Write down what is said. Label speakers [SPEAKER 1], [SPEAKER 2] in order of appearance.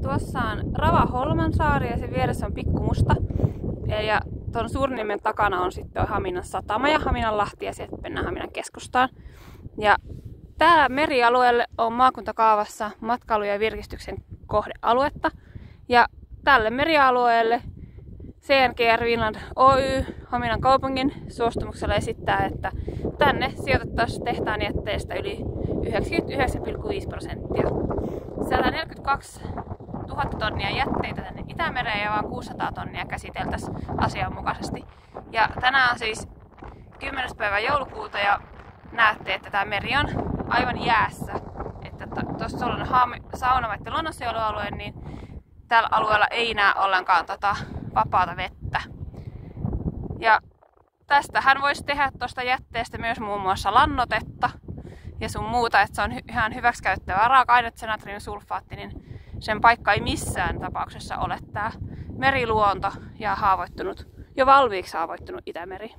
[SPEAKER 1] Tuossa on Rava-Holmansaari ja sen vieressä on Pikkumusta. Ja tuon Suurniemen takana on sitten Haminan satama ja Haminanlahti ja sieltä mennään Haminan keskustaan. Ja täällä merialueelle on maakuntakaavassa matkailu- ja virkistyksen kohdealuetta. Ja tälle merialueelle CNGR Finland Oy Haminan kaupungin suostumuksella esittää, että tänne sijoitettaisiin tehtaan jätteestä yli 99,5%. Siellä 42 000 tonnia jätteitä tänne Itämereen ja vain 600 tonnia käsiteltäisiin asianmukaisesti. Ja tänään on siis 10. päivä joulukuuta ja näette, että tämä meri on aivan jäässä. Että tuossa on Saunamätten luonnonsuojelualue, niin tällä alueella ei näe ollenkaan vapaata vettä. Ja tästähän voisi tehdä tuosta jätteestä myös muun muassa lannoitetta ja sun muuta, että se on ihan hyväksikäyttävää raaka-aine, se natriumsulfaatti, niin sen paikka ei missään tapauksessa ole tää meriluonto ja jo valmiiksi haavoittunut Itämeri.